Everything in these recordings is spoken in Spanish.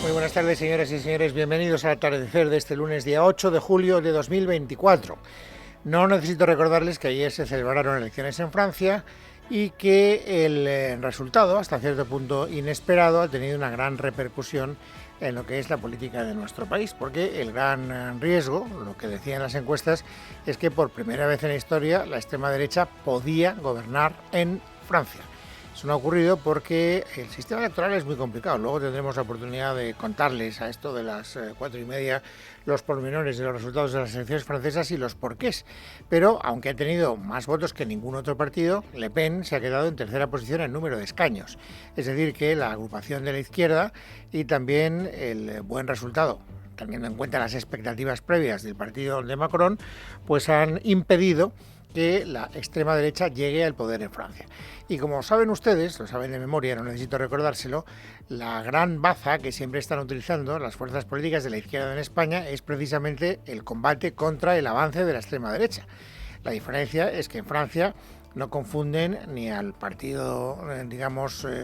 Muy buenas tardes, señoras y señores. Bienvenidos al atardecer de este lunes, día 8 de julio de 2024. No necesito recordarles que ayer se celebraron elecciones en Francia y que el resultado, hasta cierto punto inesperado, ha tenido una gran repercusión en lo que es la política de nuestro país, porque el gran riesgo, lo que decían las encuestas, es que por primera vez en la historia la extrema derecha podía gobernar en Francia. Eso no ha ocurrido porque el sistema electoral es muy complicado. Luego tendremos la oportunidad de contarles a esto de las 4:30 los pormenores de los resultados de las elecciones francesas y los porqués. Pero, aunque ha tenido más votos que ningún otro partido, Le Pen se ha quedado en tercera posición en número de escaños. Es decir, que la agrupación de la izquierda y también el buen resultado, teniendo en cuenta las expectativas previas del partido de Macron, pues han impedido que la extrema derecha llegue al poder en Francia. Y como saben ustedes, lo saben de memoria, no necesito recordárselo, la gran baza que siempre están utilizando las fuerzas políticas de la izquierda en España es precisamente el combate contra el avance de la extrema derecha. La diferencia es que en Francia no confunden ni al partido,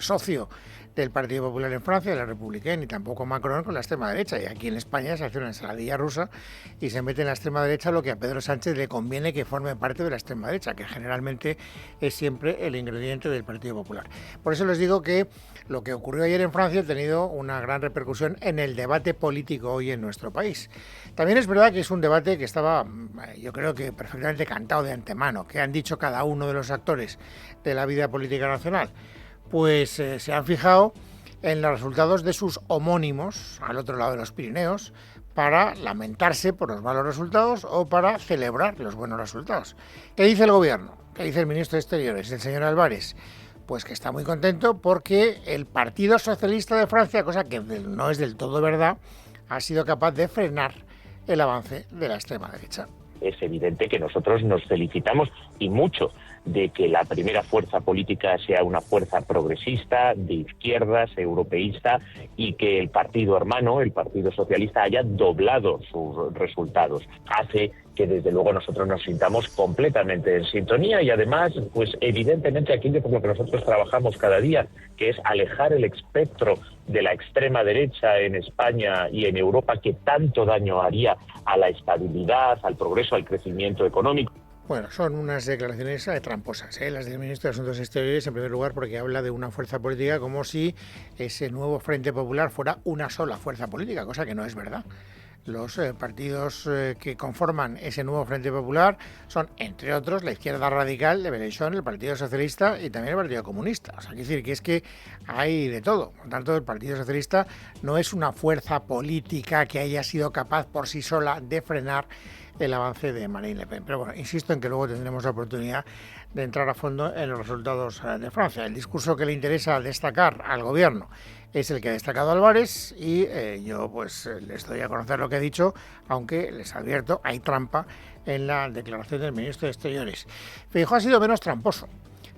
socio del Partido Popular en Francia, la Republicana, ni tampoco Macron con la extrema derecha. Y aquí en España se hace una ensaladilla rusa y se mete en la extrema derecha lo que a Pedro Sánchez le conviene que forme parte de la extrema derecha, que generalmente es siempre el ingrediente del Partido Popular. Por eso les digo que lo que ocurrió ayer en Francia ha tenido una gran repercusión en el debate político hoy en nuestro país. También es verdad que es un debate que estaba, yo creo que perfectamente cantado de antemano, que han dicho cada uno de los actores de la vida política nacional. Pues se han fijado en los resultados de sus homónimos al otro lado de los Pirineos para lamentarse por los malos resultados o para celebrar los buenos resultados. ¿Qué dice el gobierno? ¿Qué dice el ministro de Exteriores, el señor Álvarez? Pues que está muy contento porque el Partido Socialista de Francia, cosa que no es del todo verdad, ha sido capaz de frenar el avance de la extrema derecha. Es evidente que nosotros nos felicitamos y mucho de que la primera fuerza política sea una fuerza progresista, de izquierdas, europeísta, y que el partido hermano, el Partido Socialista, haya doblado sus resultados. Hace que desde luego nosotros nos sintamos completamente en sintonía y además, pues evidentemente aquello por lo que nosotros trabajamos cada día, que es alejar el espectro de la extrema derecha en España y en Europa, que tanto daño haría a la estabilidad, al progreso, al crecimiento económico. Bueno, son unas declaraciones tramposas, las del ministro de Asuntos Exteriores, en primer lugar porque habla de una fuerza política como si ese nuevo Frente Popular fuera una sola fuerza política, cosa que no es verdad. Los partidos que conforman ese nuevo Frente Popular son, entre otros, la izquierda radical de Mélenchon, el Partido Socialista y también el Partido Comunista. O sea, quiere decir que es que hay de todo. Por tanto, el Partido Socialista no es una fuerza política que haya sido capaz por sí sola de frenar el avance de Marine Le Pen. Pero bueno, insisto en que luego tendremos la oportunidad de entrar a fondo en los resultados de Francia. El discurso que le interesa destacar al gobierno es el que ha destacado Álvarez y yo pues les doy a conocer lo que he dicho, aunque les advierto, hay trampa en la declaración del ministro de Exteriores. Feijóo ha sido menos tramposo,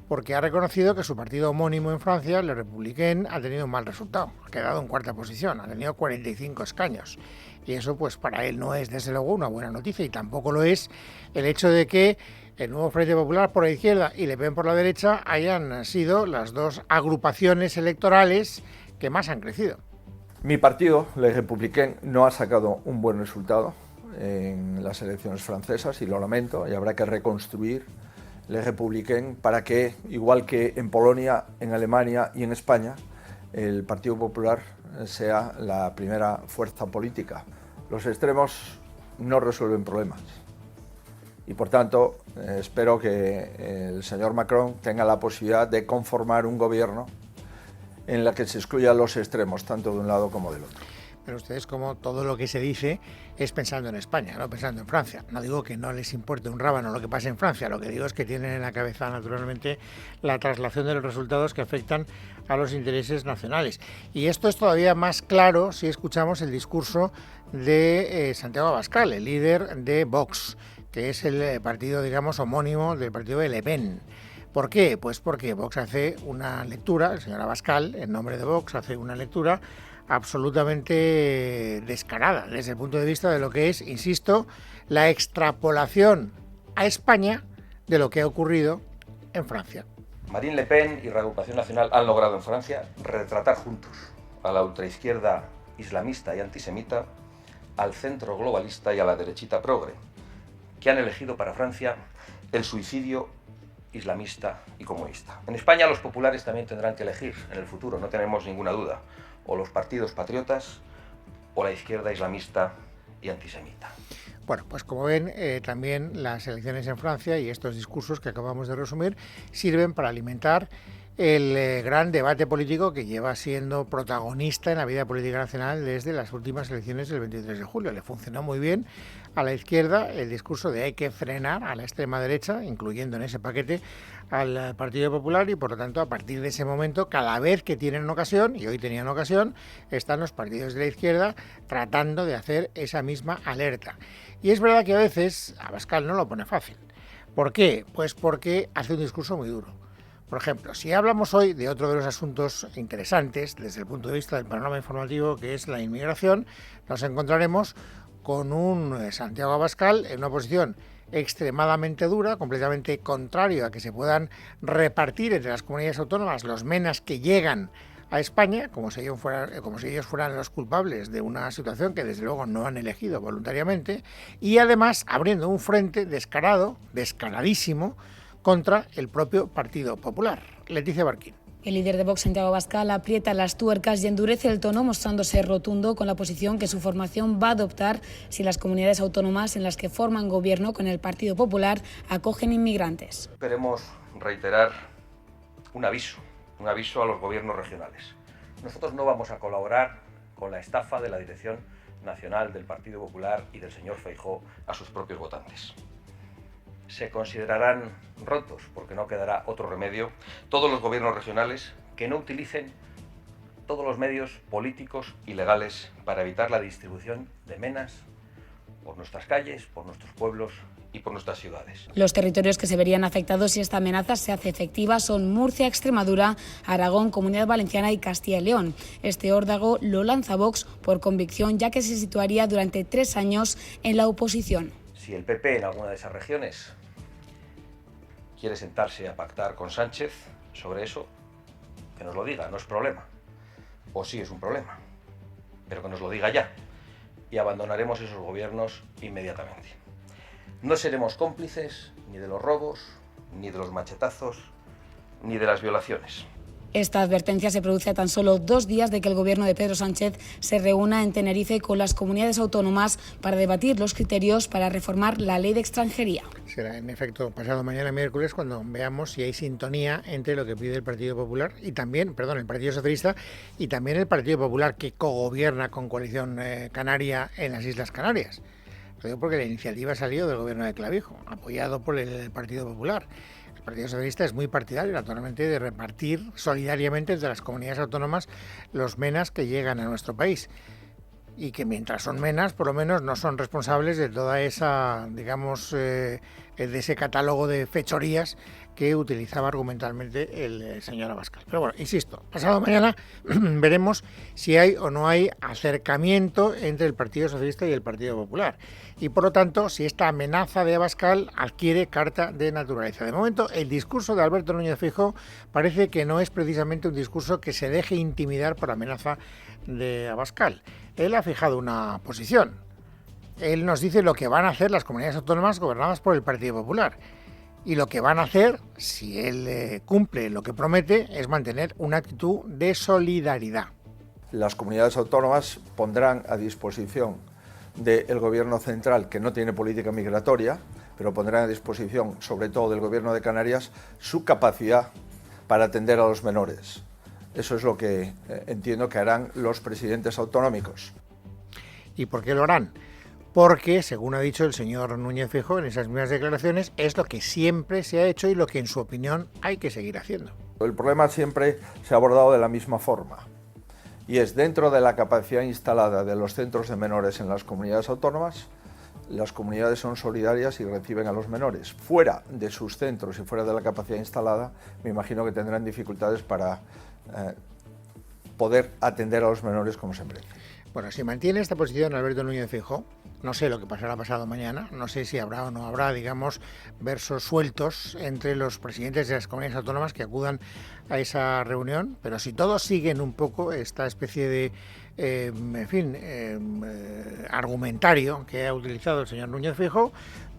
porque ha reconocido que su partido homónimo en Francia, Le Républicain, ha tenido un mal resultado. Ha quedado en cuarta posición, ha tenido 45 escaños. Y eso pues para él no es desde luego una buena noticia, y tampoco lo es el hecho de que el nuevo Frente Popular por la izquierda y Le Pen por la derecha hayan sido las dos agrupaciones electorales que más han crecido. Mi partido, Le Républicain, no ha sacado un buen resultado en las elecciones francesas y lo lamento, y habrá que reconstruir Le Républicain para que, igual que en Polonia, en Alemania y en España, el Partido Popular sea la primera fuerza política. Los extremos no resuelven problemas y, por tanto, espero que el señor Macron tenga la posibilidad de conformar un gobierno en la que se excluyan los extremos, tanto de un lado como del otro. Pero ustedes, como todo lo que se dice, es pensando en España, no pensando en Francia. No digo que no les importe un rábano lo que pase en Francia, lo que digo es que tienen en la cabeza, naturalmente, la traslación de los resultados que afectan a los intereses nacionales. Y esto es todavía más claro si escuchamos el discurso de Santiago Abascal, el líder de Vox, que es el partido, digamos, homónimo del partido de Le Pen. ¿Por qué? Pues porque Vox hace una lectura, el señor Abascal, en nombre de Vox, hace una lectura absolutamente descarada desde el punto de vista de lo que es, insisto, la extrapolación a España de lo que ha ocurrido en Francia. Marine Le Pen y Reagrupación Nacional han logrado en Francia retratar juntos a la ultraizquierda islamista y antisemita, al centro globalista y a la derechita progre, que han elegido para Francia el suicidio islamista y comunista. En España los populares también tendrán que elegir en el futuro, no tenemos ninguna duda, o los partidos patriotas o la izquierda islamista y antisemita. Bueno, pues como ven, también las elecciones en Francia y estos discursos que acabamos de resumir sirven para alimentar el gran debate político que lleva siendo protagonista en la vida política nacional desde las últimas elecciones del 23 de julio. Le funcionó muy bien a la izquierda el discurso de hay que frenar a la extrema derecha, incluyendo en ese paquete al Partido Popular, y por lo tanto a partir de ese momento, cada vez que tienen ocasión, y hoy tenían ocasión, están los partidos de la izquierda tratando de hacer esa misma alerta. Y es verdad que a veces Abascal no lo pone fácil. ¿Por qué? Pues porque hace un discurso muy duro. Por ejemplo, si hablamos hoy de otro de los asuntos interesantes desde el punto de vista del panorama informativo, que es la inmigración, nos encontraremos con un Santiago Abascal en una posición extremadamente dura, completamente contrario a que se puedan repartir entre las comunidades autónomas los menas que llegan a España, como si ellos fueran los culpables de una situación que desde luego no han elegido voluntariamente, y además abriendo un frente descaradísimo, contra el propio Partido Popular. Leticia Barquín. El líder de Vox, Santiago Abascal, aprieta las tuercas y endurece el tono, mostrándose rotundo con la posición que su formación va a adoptar si las comunidades autónomas en las que forman gobierno con el Partido Popular acogen inmigrantes. Queremos reiterar un aviso a los gobiernos regionales. Nosotros no vamos a colaborar con la estafa de la Dirección Nacional del Partido Popular y del señor Feijóo a sus propios votantes. Se considerarán rotos, porque no quedará otro remedio, todos los gobiernos regionales que no utilicen todos los medios políticos y legales para evitar la distribución de menas por nuestras calles, por nuestros pueblos y por nuestras ciudades. Los territorios que se verían afectados si esta amenaza se hace efectiva son Murcia, Extremadura, Aragón, Comunidad Valenciana y Castilla y León. Este órdago lo lanza Vox por convicción, ya que se situaría durante 3 años en la oposición. Si el PP en alguna de esas regiones quiere sentarse a pactar con Sánchez sobre eso, que nos lo diga, no es problema. O sí es un problema, pero que nos lo diga ya. Y abandonaremos esos gobiernos inmediatamente. No seremos cómplices ni de los robos, ni de los machetazos, ni de las violaciones. Esta advertencia se produce a tan solo 2 días de que el gobierno de Pedro Sánchez se reúna en Tenerife con las comunidades autónomas para debatir los criterios para reformar la ley de extranjería. Será en efecto pasado mañana miércoles cuando veamos si hay sintonía entre lo que pide el Partido Popular y también, el Partido Socialista y también el Partido Popular, que cogobierna con Coalición Canaria en las Islas Canarias. Lo digo porque la iniciativa salió del gobierno de Clavijo, apoyado por el Partido Popular. El Partido Socialista es muy partidario, naturalmente, de repartir solidariamente entre las comunidades autónomas los menas que llegan a nuestro país. Y que mientras son menas, por lo menos no son responsables de toda esa, de ese catálogo de fechorías que utilizaba argumentalmente el señor Abascal. Pero bueno, insisto, pasado mañana veremos si hay o no hay acercamiento entre el Partido Socialista y el Partido Popular. Y por lo tanto, si esta amenaza de Abascal adquiere carta de naturaleza. De momento, el discurso de Alberto Núñez Feijóo parece que no es precisamente un discurso que se deje intimidar por la amenaza de Abascal. Él ha fijado una posición. Él nos dice lo que van a hacer las comunidades autónomas gobernadas por el Partido Popular. Y lo que van a hacer, si él cumple lo que promete, es mantener una actitud de solidaridad. Las comunidades autónomas pondrán a disposición del Gobierno central, que no tiene política migratoria, pero pondrán a disposición, sobre todo del Gobierno de Canarias, su capacidad para atender a los menores. Eso es lo que entiendo que harán los presidentes autonómicos. ¿Y por qué lo harán? Porque, según ha dicho el señor Núñez Feijóo en esas mismas declaraciones, es lo que siempre se ha hecho y lo que, en su opinión, hay que seguir haciendo. El problema siempre se ha abordado de la misma forma, y es dentro de la capacidad instalada de los centros de menores en las comunidades autónomas, las comunidades son solidarias y reciben a los menores. Fuera de sus centros y fuera de la capacidad instalada, me imagino que tendrán dificultades para poder atender a los menores como se merece. Bueno, si mantiene esta posición Alberto Núñez Feijóo, no sé lo que pasará pasado mañana, no sé si habrá o no habrá, digamos, versos sueltos entre los presidentes de las comunidades autónomas que acudan a esa reunión, pero si todos siguen un poco esta especie de, argumentario que ha utilizado el señor Núñez Feijóo,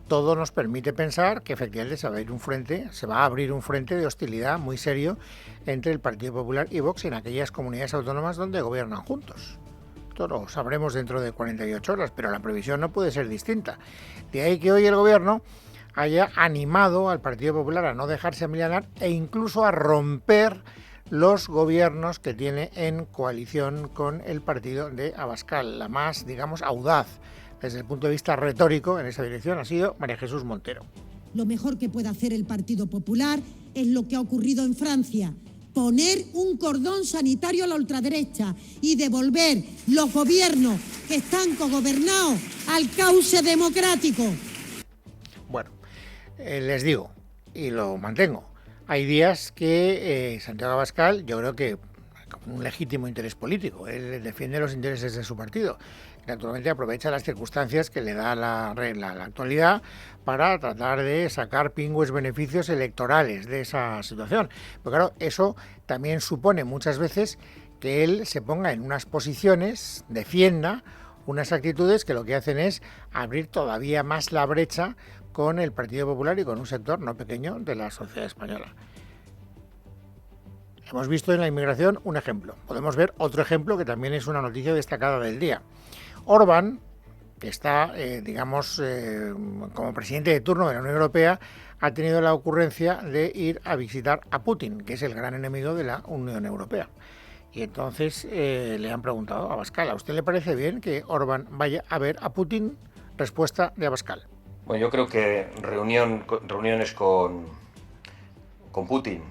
todo nos permite pensar que efectivamente se va a abrir un frente de hostilidad muy serio entre el Partido Popular y Vox en aquellas comunidades autónomas donde gobiernan juntos. Esto lo sabremos dentro de 48 horas, pero la previsión no puede ser distinta. De ahí que hoy el gobierno haya animado al Partido Popular a no dejarse amilanar e incluso a romper los gobiernos que tiene en coalición con el partido de Abascal. La más, digamos, audaz desde el punto de vista retórico en esa dirección ha sido María Jesús Montero. Lo mejor que puede hacer el Partido Popular es lo que ha ocurrido en Francia: poner un cordón sanitario a la ultraderecha y devolver los gobiernos que están cogobernados al cauce democrático. Bueno, les digo, y lo mantengo, hay días que Santiago Abascal, yo creo que con un legítimo interés político, él defiende los intereses de su partido, naturalmente aprovecha las circunstancias que le da la actualidad para tratar de sacar pingües beneficios electorales de esa situación. Pero claro, eso también supone muchas veces que él se ponga en unas posiciones, defienda unas actitudes que lo que hacen es abrir todavía más la brecha con el Partido Popular y con un sector no pequeño de la sociedad española. Hemos visto en la inmigración un ejemplo. Podemos ver otro ejemplo que también es una noticia destacada del día. Orbán, que está, como presidente de turno de la Unión Europea, ha tenido la ocurrencia de ir a visitar a Putin, que es el gran enemigo de la Unión Europea. Y entonces le han preguntado a Abascal, ¿a usted le parece bien que Orbán vaya a ver a Putin? Respuesta de Abascal. Bueno, yo creo que reuniones con Putin,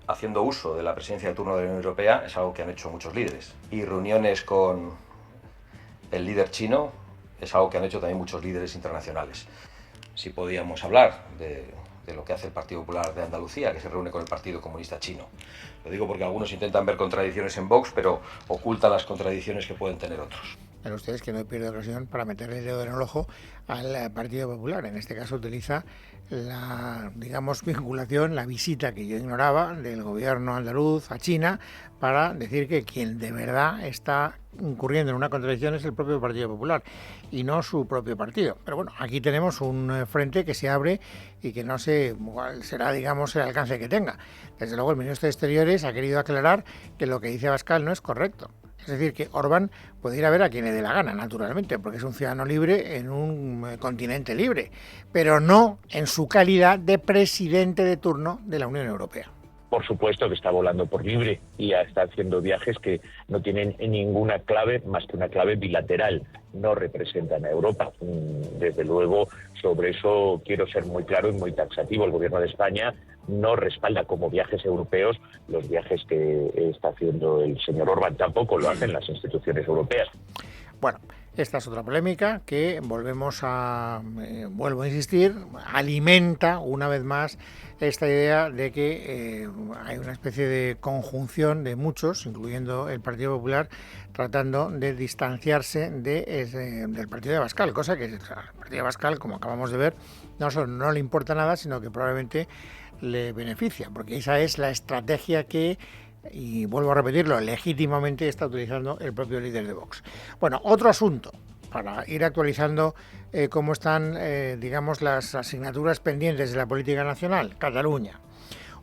haciendo uso de la presidencia de turno de la Unión Europea, es algo que han hecho muchos líderes. Y reuniones con el líder chino es algo que han hecho también muchos líderes internacionales. Si podíamos hablar de lo que hace el Partido Popular de Andalucía, que se reúne con el Partido Comunista Chino. Lo digo porque algunos intentan ver contradicciones en Vox, pero ocultan las contradicciones que pueden tener otros. Pero ustedes que no pierde ocasión para meterle el dedo en el ojo al Partido Popular. En este caso utiliza la, digamos, vinculación, la visita que yo ignoraba del gobierno andaluz a China para decir que quien de verdad está incurriendo en una contradicción es el propio Partido Popular y no su propio partido. Pero bueno, aquí tenemos un frente que se abre y que no sé cuál será, digamos, el alcance que tenga. Desde luego el ministro de Exteriores ha querido aclarar que lo que dice Abascal no es correcto. Es decir, que Orbán puede ir a ver a quien le dé la gana, naturalmente, porque es un ciudadano libre en un continente libre, pero no en su calidad de presidente de turno de la Unión Europea. Por supuesto que está volando por libre y está haciendo viajes que no tienen ninguna clave más que una clave bilateral. No representan a Europa. Desde luego, sobre eso quiero ser muy claro y muy taxativo. El gobierno de España no respalda como viajes europeos los viajes que está haciendo el señor Orbán. Tampoco lo hacen las instituciones europeas. Bueno, esta es otra polémica que vuelvo a insistir, alimenta una vez más esta idea de que hay una especie de conjunción de muchos, incluyendo el Partido Popular, tratando de distanciarse del partido de Abascal, cosa que el partido de Abascal, como acabamos de ver, no solo no le importa nada, sino que probablemente le beneficia, porque esa es la estrategia que, y vuelvo a repetirlo, legítimamente está utilizando el propio líder de Vox. Bueno, otro asunto, para ir actualizando cómo están, digamos, las asignaturas pendientes de la política nacional, Cataluña.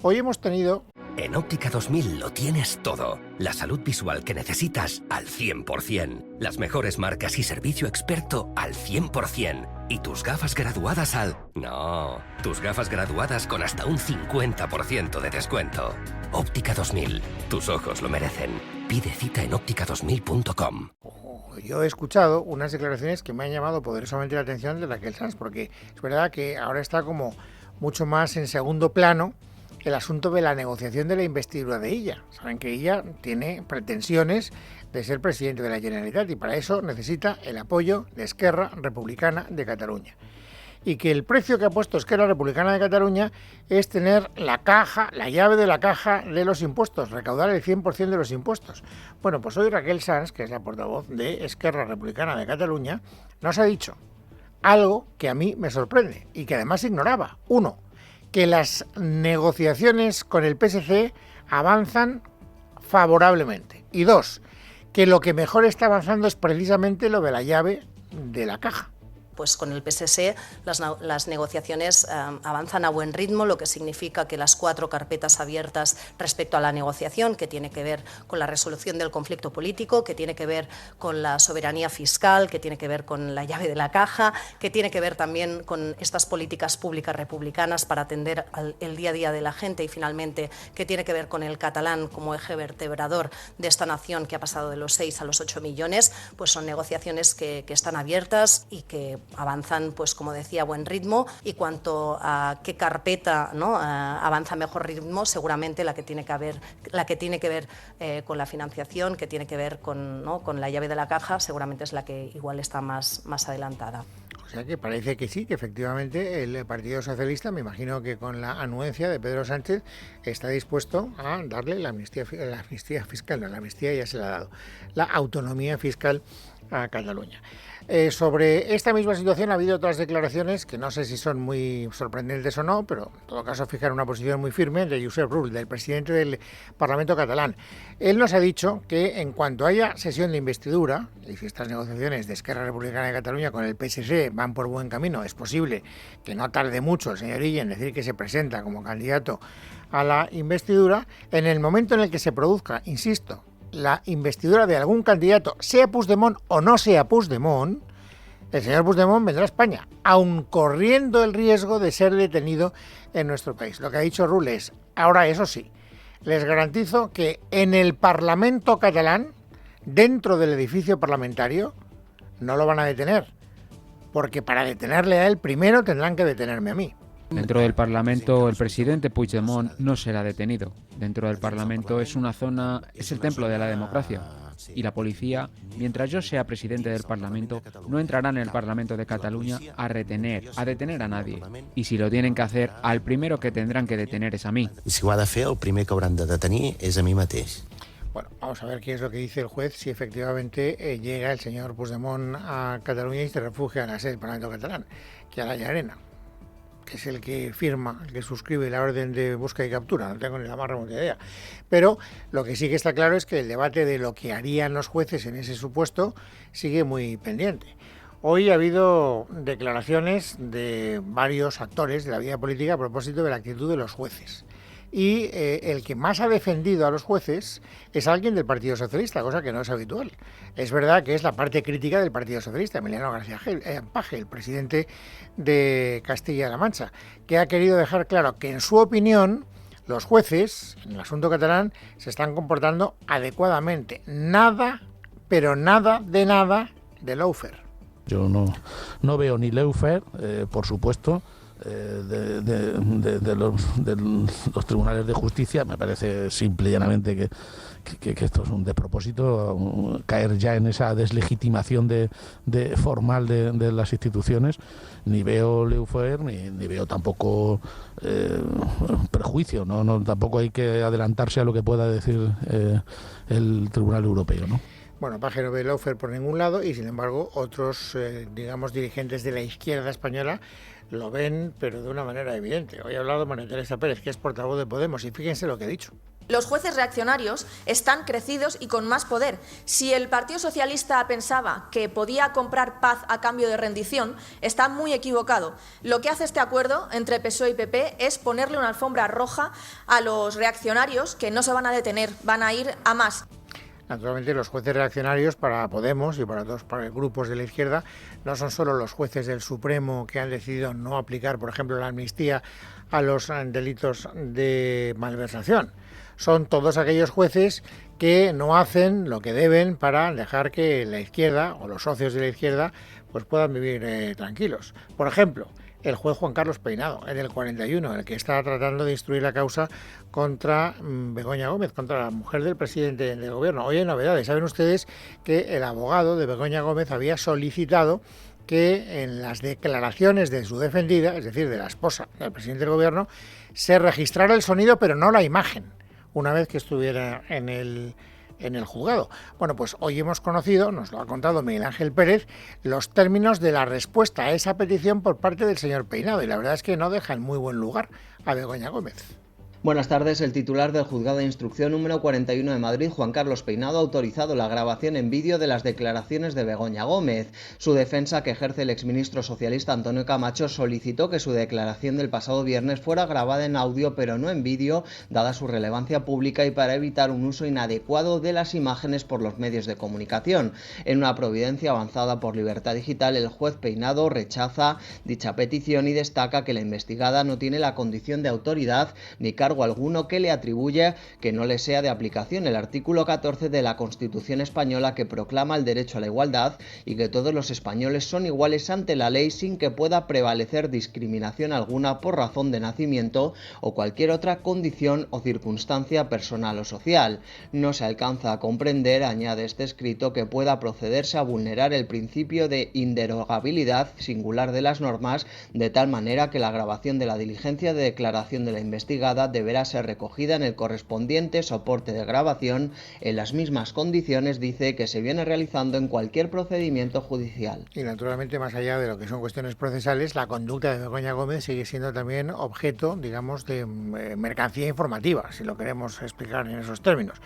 Hoy hemos tenido... En Óptica 2000 lo tienes todo. La salud visual que necesitas al 100%. Las mejores marcas y servicio experto al 100%. Y tus gafas graduadas al... No, tus gafas graduadas con hasta un 50% de descuento. Óptica 2000. Tus ojos lo merecen. Pide cita en óptica2000.com. Yo he escuchado unas declaraciones que me han llamado poderosamente la atención de Raquel Sans, porque es verdad que ahora está como mucho más en segundo plano el asunto de la negociación de la investidura de Illa. Saben que Illa tiene pretensiones de ser presidente de la Generalitat y para eso necesita el apoyo de Esquerra Republicana de Cataluña. y que el precio que ha puesto Esquerra Republicana de Cataluña es tener la llave de la caja de los impuestos, recaudar el 100% de los impuestos. Bueno, pues hoy Raquel Sans, que es la portavoz de Esquerra Republicana de Cataluña, nos ha dicho algo que a mí me sorprende y que además ignoraba. Uno, que las negociaciones con el PSC avanzan favorablemente. Y dos, que lo que mejor está avanzando es precisamente lo de la llave de la caja. Pues con el PSC las negociaciones avanzan a buen ritmo, lo que significa que las 4 carpetas abiertas respecto a la negociación, que tiene que ver con la resolución del conflicto político, que tiene que ver con la soberanía fiscal, que tiene que ver con la llave de la caja, que tiene que ver también con estas políticas públicas republicanas para atender el día a día de la gente y finalmente que tiene que ver con el catalán como eje vertebrador de esta nación que ha pasado de los 6 a los 8 millones, pues son negociaciones que están abiertas y que avanzan, pues como decía, a buen ritmo, y cuanto a qué carpeta, ¿no?, avanza a mejor ritmo, seguramente la que tiene que ver con la financiación, que tiene que ver con la llave de la caja, seguramente es la que igual está más adelantada. O sea que parece que sí, que efectivamente el Partido Socialista, me imagino que con la anuencia de Pedro Sánchez, está dispuesto a darle la amnistía fiscal, no, la amnistía ya se la ha dado, la autonomía fiscal a Cataluña. Sobre esta misma situación ha habido otras declaraciones que no sé si son muy sorprendentes o no, pero en todo caso fijan una posición muy firme de Josep Rull, del presidente del Parlamento catalán. Él nos ha dicho que en cuanto haya sesión de investidura, y si estas negociaciones de Esquerra Republicana de Cataluña con el PSC van por buen camino, es posible que no tarde mucho el señor Illa en decir que se presenta como candidato a la investidura. En el momento en el que se produzca, insisto, la investidura de algún candidato, sea Puigdemont o no sea Puigdemont, el señor Puigdemont vendrá a España, aun corriendo el riesgo de ser detenido en nuestro país. Lo que ha dicho Rull es, ahora eso sí, les garantizo que en el Parlamento catalán, dentro del edificio parlamentario, no lo van a detener, porque para detenerle a él primero tendrán que detenerme a mí. Dentro del Parlamento, el presidente Puigdemont no será detenido. Dentro del Parlamento es una zona, es el templo de la democracia. Y la policía, mientras yo sea presidente del Parlamento, no entrará en el Parlamento de Cataluña a detener a nadie. Y si lo tienen que hacer, al primero que tendrán que detener es a mí. I si ho ha de fer, el primer que hauran de detenir és a mi mateix. Bueno, vamos a ver qué es lo que dice el juez, si efectivamente llega el señor Puigdemont a Cataluña y se refugia en la sede del Parlamento catalán, que a la Llarena, que es el que firma, el que suscribe la orden de busca y captura, no tengo ni la más remota idea. Pero lo que sí que está claro es que el debate de lo que harían los jueces en ese supuesto sigue muy pendiente. Hoy ha habido declaraciones de varios actores de la vida política a propósito de la actitud de los jueces. Y el que más ha defendido a los jueces es alguien del Partido Socialista, cosa que no es habitual. Es verdad que es la parte crítica del Partido Socialista, Emiliano García Paje, el presidente de Castilla-La Mancha, que ha querido dejar claro que en su opinión los jueces, en el asunto catalán, se están comportando adecuadamente. Nada, pero nada de lawfare. Yo no veo ni lawfare, por supuesto, de los tribunales de justicia. Me parece simple y llanamente que esto es un despropósito, caer ya en esa deslegitimación formal de las instituciones. Ni veo lawfare ni veo tampoco prejuicio, tampoco hay que adelantarse a lo que pueda decir el Tribunal Europeo, ¿no? Bueno, Paje no ve lawfare por ningún lado y, sin embargo, otros, dirigentes de la izquierda española lo ven, pero de una manera evidente. Hoy ha hablado María Teresa Pérez, que es portavoz de Podemos, y fíjense lo que ha dicho. Los jueces reaccionarios están crecidos y con más poder. Si el Partido Socialista pensaba que podía comprar paz a cambio de rendición, está muy equivocado. Lo que hace este acuerdo entre PSOE y PP es ponerle una alfombra roja a los reaccionarios que no se van a detener, van a ir a más. Naturalmente, los jueces reaccionarios para Podemos y para grupos de la izquierda no son solo los jueces del Supremo que han decidido no aplicar, por ejemplo, la amnistía a los delitos de malversación. Son todos aquellos jueces que no hacen lo que deben para dejar que la izquierda o los socios de la izquierda pues puedan vivir tranquilos. Por ejemplo, el juez Juan Carlos Peinado, en el 41, el que está tratando de instruir la causa contra Begoña Gómez, contra la mujer del presidente del gobierno. Hoy hay novedades. Saben ustedes que el abogado de Begoña Gómez había solicitado que en las declaraciones de su defendida, es decir, de la esposa del presidente del gobierno, se registrara el sonido pero no la imagen, una vez que estuviera en el juzgado. Bueno, pues hoy hemos conocido, nos lo ha contado Miguel Ángel Pérez, los términos de la respuesta a esa petición por parte del señor Peinado, y la verdad es que no deja en muy buen lugar a Begoña Gómez. Buenas tardes. El titular del Juzgado de Instrucción número 41 de Madrid, Juan Carlos Peinado, ha autorizado la grabación en vídeo de las declaraciones de Begoña Gómez. Su defensa, que ejerce el exministro socialista Antonio Camacho, solicitó que su declaración del pasado viernes fuera grabada en audio pero no en vídeo, dada su relevancia pública y para evitar un uso inadecuado de las imágenes por los medios de comunicación. En una providencia avanzada por Libertad Digital, el juez Peinado rechaza dicha petición y destaca que la investigada no tiene la condición de autoridad ni cargo alguno que le atribuye que no le sea de aplicación el artículo 14 de la Constitución española, que proclama el derecho a la igualdad y que todos los españoles son iguales ante la ley sin que pueda prevalecer discriminación alguna por razón de nacimiento o cualquier otra condición o circunstancia personal o social. No se alcanza a comprender, añade este escrito, que pueda procederse a vulnerar el principio de inderogabilidad singular de las normas, de tal manera que la grabación de la diligencia de declaración de la investigada deberá ser recogida en el correspondiente soporte de grabación en las mismas condiciones, dice, que se viene realizando en cualquier procedimiento judicial. Y naturalmente, más allá de lo que son cuestiones procesales, la conducta de Begoña Gómez sigue siendo también objeto, digamos, de mercancía informativa, si lo queremos explicar en esos términos.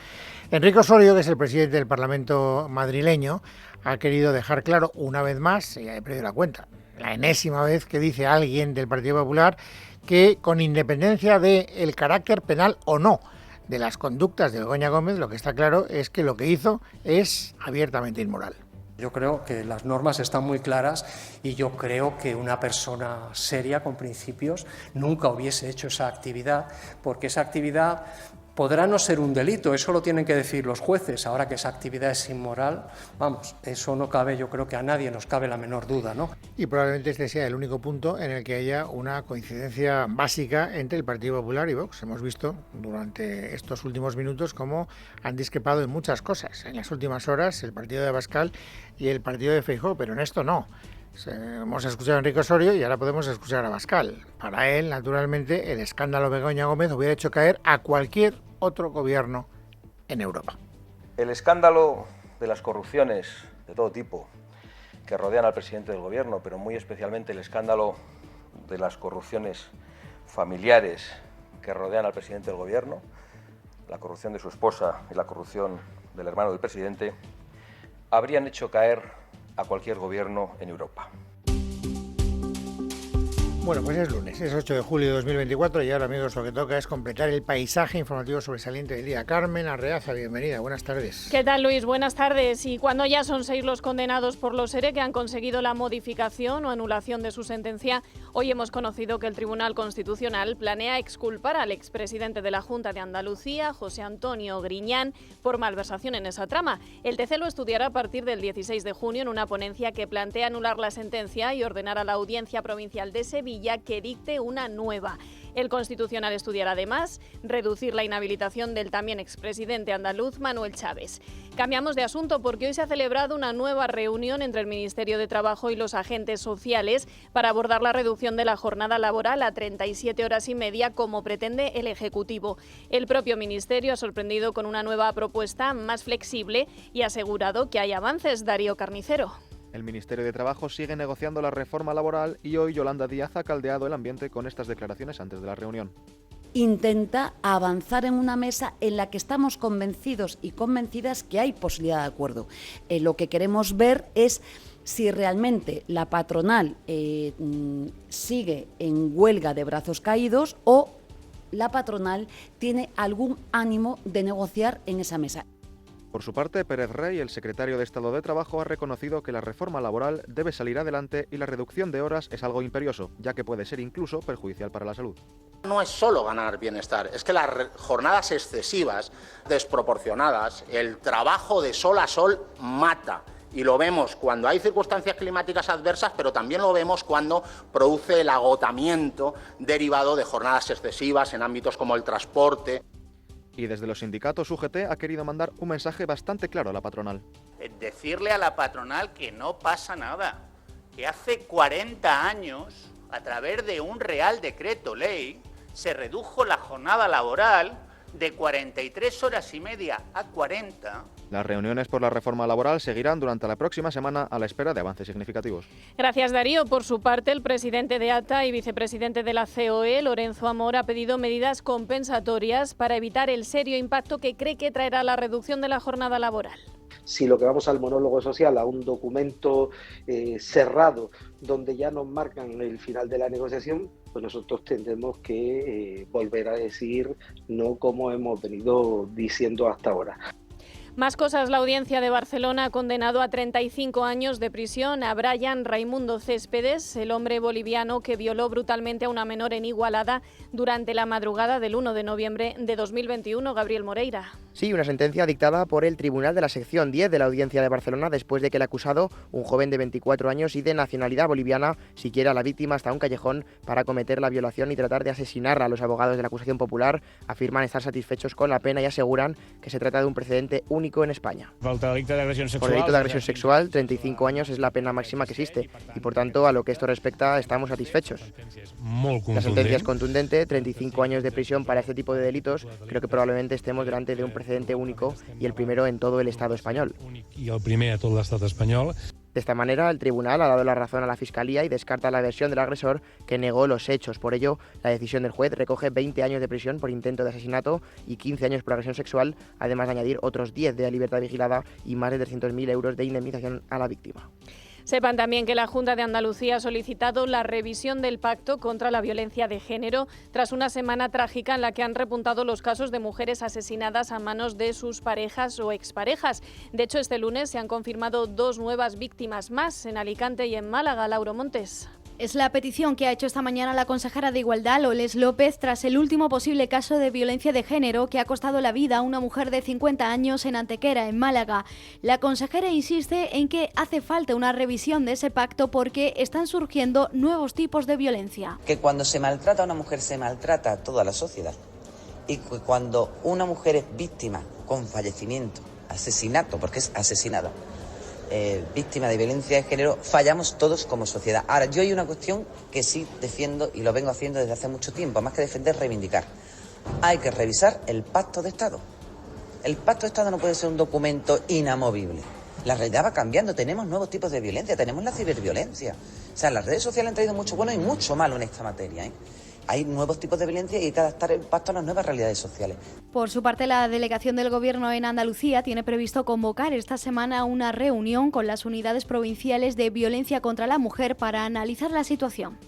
Enrique Osorio, que es el presidente del Parlamento madrileño, ha querido dejar claro una vez más, y he perdido la cuenta, la enésima vez que dice alguien del Partido Popular que, con independencia del carácter penal o no de las conductas de Begoña Gómez, lo que está claro es que lo que hizo es abiertamente inmoral. Yo creo que las normas están muy claras y yo creo que una persona seria, con principios, nunca hubiese hecho esa actividad, porque esa actividad podrá no ser un delito, eso lo tienen que decir los jueces. Ahora que esa actividad es inmoral, vamos, eso no cabe, yo creo que a nadie nos cabe la menor duda, ¿no? Y probablemente este sea el único punto en el que haya una coincidencia básica entre el Partido Popular y Vox. Hemos visto durante estos últimos minutos cómo han discrepado en muchas cosas. En las últimas horas el partido de Abascal y el partido de Feijóo, pero en esto no. Hemos escuchado a Enrique Osorio y ahora podemos escuchar a Abascal. Para él, naturalmente, el escándalo Begoña Gómez hubiera hecho caer a cualquier otro gobierno en Europa. El escándalo de las corrupciones de todo tipo que rodean al presidente del gobierno, pero muy especialmente el escándalo de las corrupciones familiares que rodean al presidente del gobierno, la corrupción de su esposa y la corrupción del hermano del presidente, habrían hecho caer a cualquier gobierno en Europa. Bueno, pues es lunes, es 8 de julio de 2024 y ahora, amigos, lo que toca es completar el paisaje informativo sobresaliente del día. Carmen Arreaza, bienvenida, buenas tardes. ¿Qué tal, Luis? Buenas tardes. Y cuando ya son 6 los condenados por los ERE que han conseguido la modificación o anulación de su sentencia, hoy hemos conocido que el Tribunal Constitucional planea exculpar al expresidente de la Junta de Andalucía, José Antonio Griñán, por malversación en esa trama. El TC lo estudiará a partir del 16 de junio en una ponencia que plantea anular la sentencia y ordenar a la Audiencia Provincial de Sevilla que dicte una nueva. El Constitucional estudiará además reducir la inhabilitación del también expresidente andaluz Manuel Chávez. Cambiamos de asunto porque hoy se ha celebrado una nueva reunión entre el Ministerio de Trabajo y los agentes sociales para abordar la reducción de la jornada laboral a 37 horas y media como pretende el Ejecutivo. El propio Ministerio ha sorprendido con una nueva propuesta más flexible y ha asegurado que hay avances. Darío Carnicero. El Ministerio de Trabajo sigue negociando la reforma laboral y hoy Yolanda Díaz ha caldeado el ambiente con estas declaraciones antes de la reunión. Intenta avanzar en una mesa en la que estamos convencidos y convencidas que hay posibilidad de acuerdo. Lo que queremos ver es si realmente la patronal sigue en huelga de brazos caídos o la patronal tiene algún ánimo de negociar en esa mesa. Por su parte, Pérez Rey, el secretario de Estado de Trabajo, ha reconocido que la reforma laboral debe salir adelante y la reducción de horas es algo imperioso, ya que puede ser incluso perjudicial para la salud. No es solo ganar bienestar, es que las jornadas excesivas, desproporcionadas, el trabajo de sol a sol mata. Y lo vemos cuando hay circunstancias climáticas adversas, pero también lo vemos cuando produce el agotamiento derivado de jornadas excesivas en ámbitos como el transporte. Y desde los sindicatos, UGT ha querido mandar un mensaje bastante claro a la patronal. Decirle a la patronal que no pasa nada, que hace 40 años, a través de un Real Decreto Ley, se redujo la jornada laboral de 43 horas y media a 40. Las reuniones por la reforma laboral seguirán durante la próxima semana a la espera de avances significativos. Gracias, Darío. Por su parte, el presidente de ATA y vicepresidente de la COE, Lorenzo Amor, ha pedido medidas compensatorias para evitar el serio impacto que cree que traerá la reducción de la jornada laboral. Si lo que vamos al monólogo social, a un documento cerrado, donde ya nos marcan el final de la negociación, pues nosotros tendremos que volver a decir no como hemos venido diciendo hasta ahora. Más cosas. La Audiencia de Barcelona ha condenado a 35 años de prisión a Brian Raimundo Céspedes, el hombre boliviano que violó brutalmente a una menor en Igualada durante la madrugada del 1 de noviembre de 2021. Gabriel Moreira. Sí, una sentencia dictada por el Tribunal de la Sección 10 de la Audiencia de Barcelona después de que el acusado, un joven de 24 años y de nacionalidad boliviana, siguiera a la víctima hasta un callejón para cometer la violación y tratar de asesinar a los abogados de la acusación popular. Afirman estar satisfechos con la pena y aseguran que se trata de un precedente único en España. Por delito de agresión sexual, 35 años es la pena máxima que existe y por tanto a lo que esto respecta estamos satisfechos. La sentencia es contundente, 35 años de prisión para este tipo de delitos. Creo que probablemente estemos delante de un precedente único y el primero en todo el Estado español. Y el primer a todo l'Estat espanyol. De esta manera, el tribunal ha dado la razón a la Fiscalía y descarta la versión del agresor que negó los hechos. Por ello, la decisión del juez recoge 20 años de prisión por intento de asesinato y 15 años por agresión sexual, además de añadir otros 10 de libertad vigilada y más de 300.000 euros de indemnización a la víctima. Sepan también que la Junta de Andalucía ha solicitado la revisión del Pacto contra la Violencia de Género tras una semana trágica en la que han repuntado los casos de mujeres asesinadas a manos de sus parejas o exparejas. De hecho, este lunes se han confirmado 2 nuevas víctimas más en Alicante y en Málaga. Laura Montes. Es la petición que ha hecho esta mañana la consejera de Igualdad, Loles López, tras el último posible caso de violencia de género que ha costado la vida a una mujer de 50 años en Antequera, en Málaga. La consejera insiste en que hace falta una revisión de ese pacto porque están surgiendo nuevos tipos de violencia. Que cuando se maltrata a una mujer se maltrata a toda la sociedad. Y que cuando una mujer es víctima con fallecimiento, asesinato, porque es asesinada, víctima de violencia de género, fallamos todos como sociedad. Ahora, yo hay una cuestión que sí defiendo y lo vengo haciendo desde hace mucho tiempo, más que defender, reivindicar. Hay que revisar el Pacto de Estado. El Pacto de Estado no puede ser un documento inamovible. La realidad va cambiando, tenemos nuevos tipos de violencia, tenemos la ciberviolencia. O sea, las redes sociales han traído mucho bueno y mucho malo en esta materia, ¿eh? Hay nuevos tipos de violencia y hay que adaptar el pacto a las nuevas realidades sociales. Por su parte, la delegación del Gobierno en Andalucía tiene previsto convocar esta semana una reunión con las unidades provinciales de violencia contra la mujer para analizar la situación.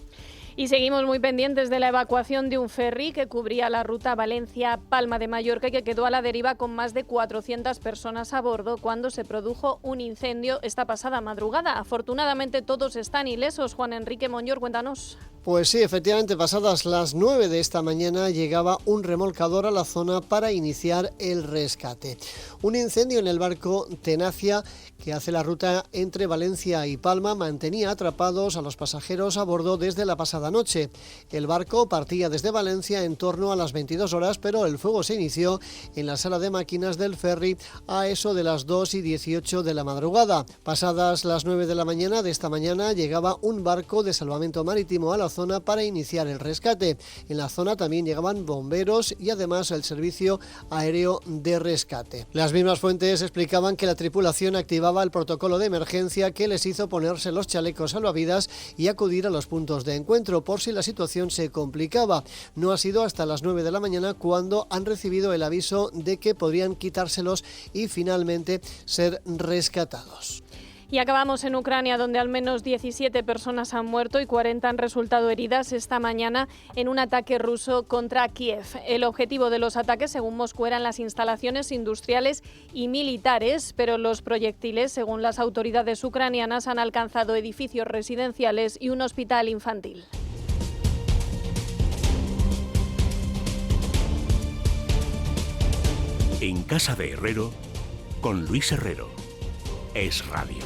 Y seguimos muy pendientes de la evacuación de un ferry que cubría la ruta Valencia-Palma de Mallorca y que quedó a la deriva con más de 400 personas a bordo cuando se produjo un incendio esta pasada madrugada. Afortunadamente todos están ilesos. Juan Enrique Monllor, cuéntanos. Pues sí, efectivamente, pasadas las 9 de esta mañana llegaba un remolcador a la zona para iniciar el rescate. Un incendio en el barco Tenacia, que hace la ruta entre Valencia y Palma, mantenía atrapados a los pasajeros a bordo desde la pasada noche. El barco partía desde Valencia en torno a las 22 horas, pero el fuego se inició en la sala de máquinas del ferry a eso de las 2:18 de la madrugada. Pasadas las 9 de la mañana de esta mañana llegaba un barco de salvamento marítimo a la zona para iniciar el rescate. En la zona también llegaban bomberos y además el servicio aéreo de rescate. Las mismas fuentes explicaban que la tripulación activaba el protocolo de emergencia que les hizo ponerse los chalecos salvavidas y acudir a los puntos de encuentro por si la situación se complicaba. No ha sido hasta las 9 de la mañana cuando han recibido el aviso de que podrían quitárselos y finalmente ser rescatados. Y acabamos en Ucrania, donde al menos 17 personas han muerto y 40 han resultado heridas esta mañana en un ataque ruso contra Kiev. El objetivo de los ataques, según Moscú, eran las instalaciones industriales y militares, pero los proyectiles, según las autoridades ucranianas, han alcanzado edificios residenciales y un hospital infantil. En Casa de Herrero, con Luis Herrero. Es Radio.